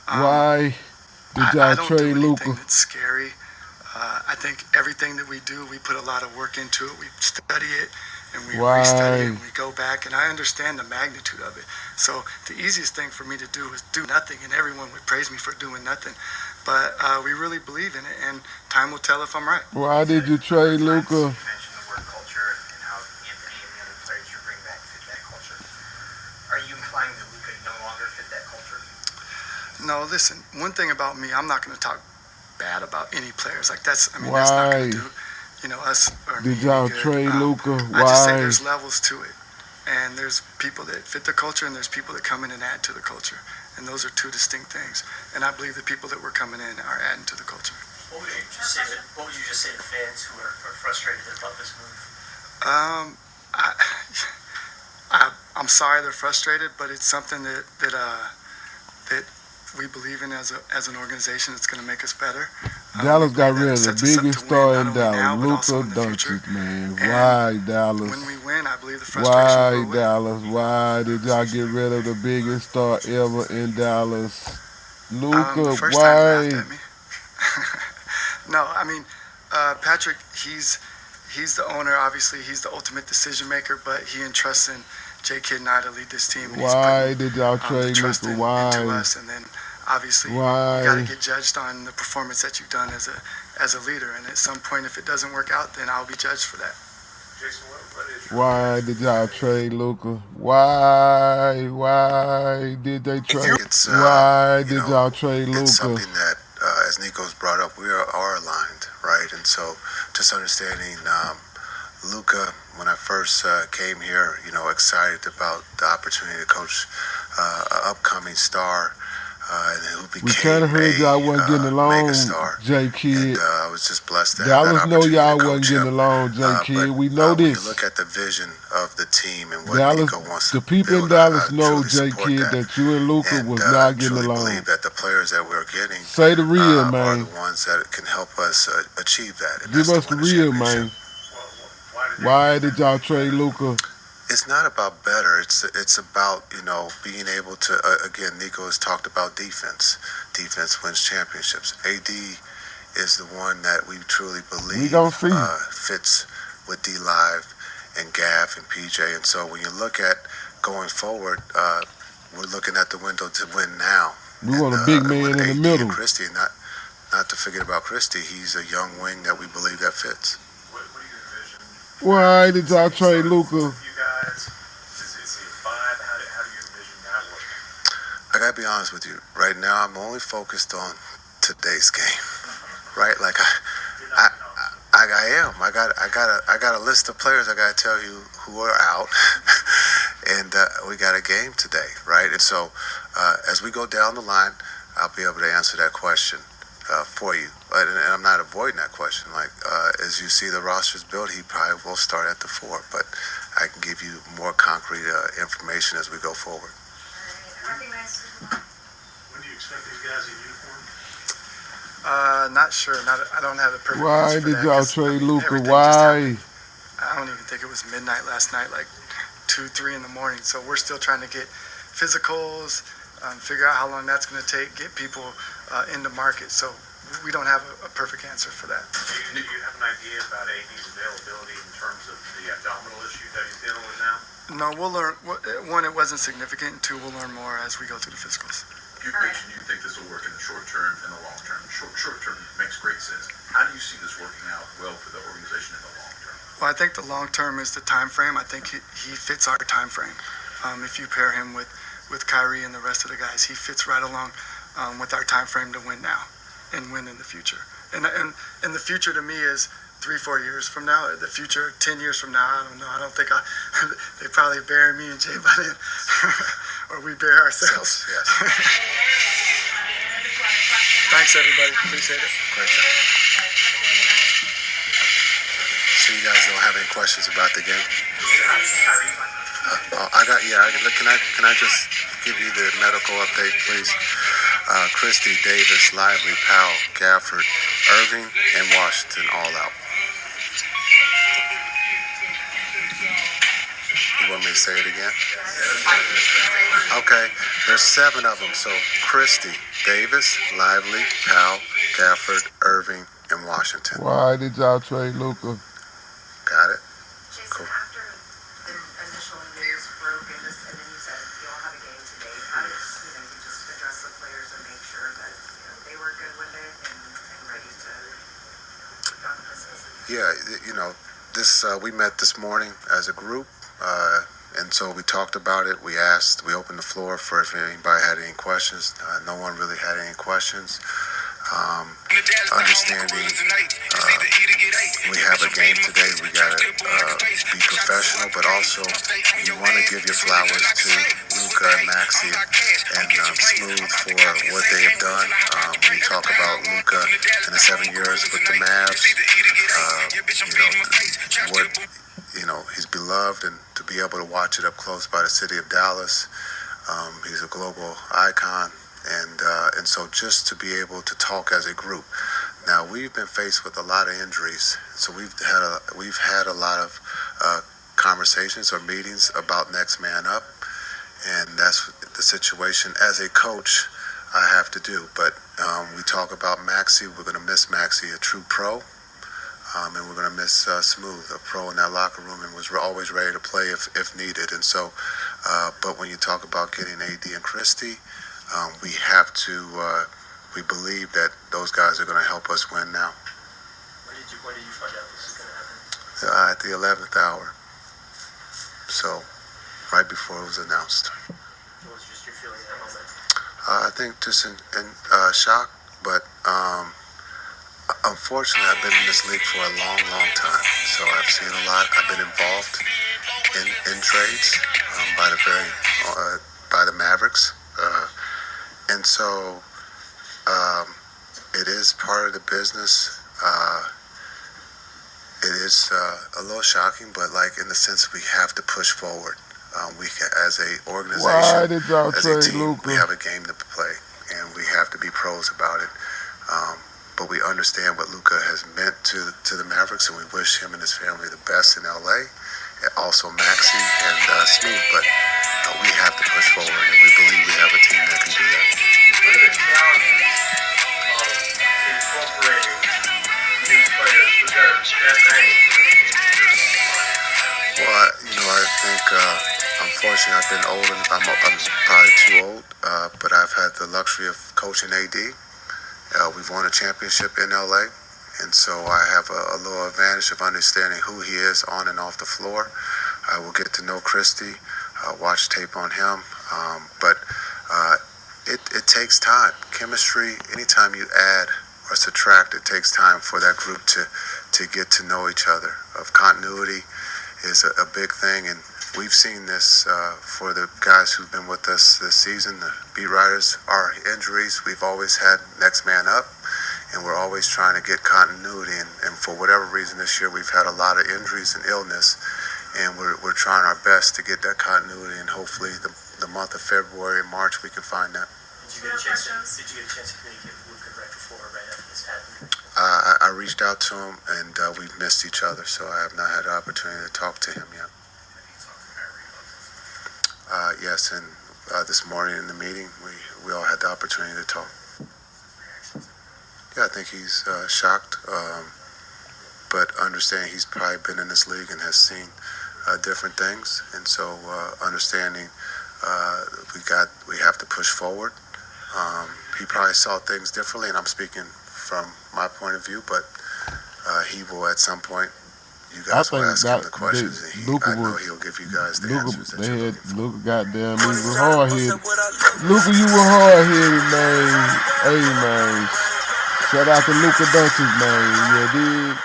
Why did I y'all don't do trade anything Luca? that's scary. I think everything that we do, we put a lot of work into it. We study it and we restudy it Why? and we go back. And I understand the magnitude of it. So the easiest thing for me to do is do nothing, and everyone would praise me for doing nothing. But we really believe in it, and time will tell if I'm right. Why You did said you a number trade of times Luca? you mentioned the word culture and how Anthony and the other players you bring back fit that culture. Are you implying that Luka no longer fit that culture? No, listen. One thing about me, I'm not going to talk bad about any players. Like that's, I mean, that's not going Why to do, us or me did any y'all good. trade Luca? I just say Why? there's levels to it, and there's people that fit the culture, and there's people that come in and add to the culture, and those are two distinct things. And I believe the people that were coming in are adding to the culture. What would you just say to fans who are frustrated about this move? Um, I, I'm sorry they're frustrated, but it's something that we believe in as an organization. It's going to make us better. Dallas We got believe that rid it of the sets us up biggest to win star not in only Dallas, now but also Luca in the future. Doncic, man. And Why, Dallas? when we win, I believe the frustration will Why, go away. Dallas? Why did y'all get rid of the biggest star ever in Dallas? The Luca, first time you laughed why? at me. No, I mean, Patrick. He's the owner. Obviously, he's the ultimate decision maker. But he entrusts in J. Kidd and I to lead this team, and he's Why putting did y'all the trade trust Luca? into Why? us. And then, obviously, you got to Why? get judged on the performance that you've done as a leader. And at some point, if it doesn't work out, then I'll be judged for that. Jason, what is your Why did y'all trade Luca? Why? Why did they trade? It's Why did y'all trade it's Luca? something that, as Nico's brought up, we are aligned, right? And so, just understanding Luca, when I first came here, excited about the opportunity to coach an upcoming star, and who We kind became of heard y'all wasn't getting mega along, star. J. And Kidd. I was just blessed to have that Dallas know opportunity to y'all wasn't coach getting him. along, J. But Kidd. We know when you this. look at the vision of the team and what Dallas, Nico wants to the people in build, I Dallas know, truly J. support Kidd, that. that you and Luca And was not getting truly along. believe that the players that we're getting Say the real, are man. the ones that can help us achieve that, and Give that's to us the win a real, championship. man. Why did y'all trade Luca? It's not about better. It's about being able to again. Nico has talked about defense. Defense wins championships. AD is the one that we truly We believe gonna see. fits with D Live and Gav and PJ. And so when you look at going forward, we're looking at the window to win now. We want a big man with in the AD middle. and Christie, not to forget about Christie. He's a young wing that we believe that fits. what do you envision? Why did y'all trade Luca? You guys, is he a five? How do you envision that working? I gotta be honest with you. Right now, I'm only focused on today's game. Right? Like You're I, not I am. I got a list of players I gotta tell you who are out, and we got a game today, right? And so, as we go down the line, I'll be able to answer that question for you. And I'm not avoiding that question. Like as you see the rosters built, he probably will start at the 4, but I can give you more concrete information as we go forward. When do you expect these guys in uniform? Not sure. I don't have the perfect Why answer for did that, y'all 'cause, trade Luca? everything just happened. Why? I don't even think it was midnight last night, like 2, 3 in the morning. So we're still trying to get physicals, figure out how long that's going to take, get people in the market. So we don't have a perfect answer for that. Do you have an idea about AD's availability in terms of the abdominal issue that he's dealing with now? No, we'll learn. One, it wasn't significant. And 2, we'll learn more as we go through the physicals. You mentioned you think this will work in the short term and the long term. Short term makes great sense. How do you see this working out well for the organization in the long term? Well, I think the long term is the time frame. I think he fits our time frame. If you pair him with Kyrie and the rest of the guys, he fits right along with our time frame to win now and win in the future. And the future to me is 3, 4 years from now. The future, 10 years from now, I don't know. I don't think they probably bury me and Jay by then, or we bury ourselves. Yes. Thanks, everybody. Appreciate it. Great job. So you guys don't have any questions about the game? Can I just give you the medical update, please? Christie, Davis, Lively, Powell, Gafford, Irving, and Washington all out. You want me to say it again? Okay, there's 7 of them. So Christie, Davis, Lively, Powell, Gafford, Irving, and Washington. Why did y'all trade Luka? Got it? Jason, Cool. after the initial news broke and then you said you all have a game today, how did you just address the players and make sure that they were good with it and ready to take on the business? Yeah, this we met this morning as a group, and so we talked about it. We opened the floor for if anybody had any questions. No one really had any questions. Understanding we have a game today, we gotta be professional, but also you want to give your flowers to Luka and Maxey and Smooth for what they have done. When you talk about Luka in the 7 years with the Mavs, he's beloved, and to be able to watch it up close by the city of Dallas, he's a global icon. And so just to be able to talk as a group. Now we've been faced with a lot of injuries, so we've had a lot of conversations or meetings about next man up, and that's the situation as a coach I have to do. But we talk about Maxey. We're going to miss Maxey, a true pro, and we're going to miss Smooth, a pro in that locker room, and was always ready to play if needed. And so, but when you talk about getting AD and Christie, we have to. We believe that those guys are going to help us win now. When did you find out this was going to happen? At the 11th hour. So, right before it was announced. What was just your feeling at the moment? I think just in shock, but unfortunately, I've been in this league for a long, long time. So I've seen a lot. I've been involved in trades by the Mavericks. And so it is part of the business. It is a little shocking, but like in the sense we have to push forward. As a organization, as a team, we have a game to play, and we have to be pros about it. But we understand what Luka has meant to the Mavericks, and we wish him and his family the best in LA. And also Maxey and Smooth, but we have to push forward, and we believe we have a team that can do that. What are the challenges of incorporating new players with that magnitude? Well, I think unfortunately I've been old, and I'm probably too old, but I've had the luxury of coaching AD. We've won a championship in LA, and so I have a little advantage of understanding who he is on and off the floor. I will get to know Christie, watch tape on him, but it takes time. Chemistry, anytime you add or subtract, it takes time for that group to get to know each other. Of continuity is a big thing, and we've seen this for the guys who've been with us this season, the beat writers. Our injuries, we've always had next man up, and we're always trying to get continuity, and for whatever reason this year we've had a lot of injuries and illness, and we're trying our best to get that continuity, and hopefully the month of February and March we can find that. Did you get a chance to communicate with Luka right before or right after this happened? I reached out to him, and we've missed each other, so I have not had the opportunity to talk to him yet. Yes, and this morning in the meeting, we all had the opportunity to talk. Yeah, I think he's shocked, but understanding he's probably been in this league and has seen different things, and so understanding we have to push forward. He probably saw things differently, and I'm speaking from my point of view, but he will at some point. You guys will ask him the questions, and I know he'll give you guys the answers that you're looking for. Luka goddamn, he was hard-headed. Luka, you were hard-headed, man. Hey, man. Shout out to Luka Doncic, man. You dig?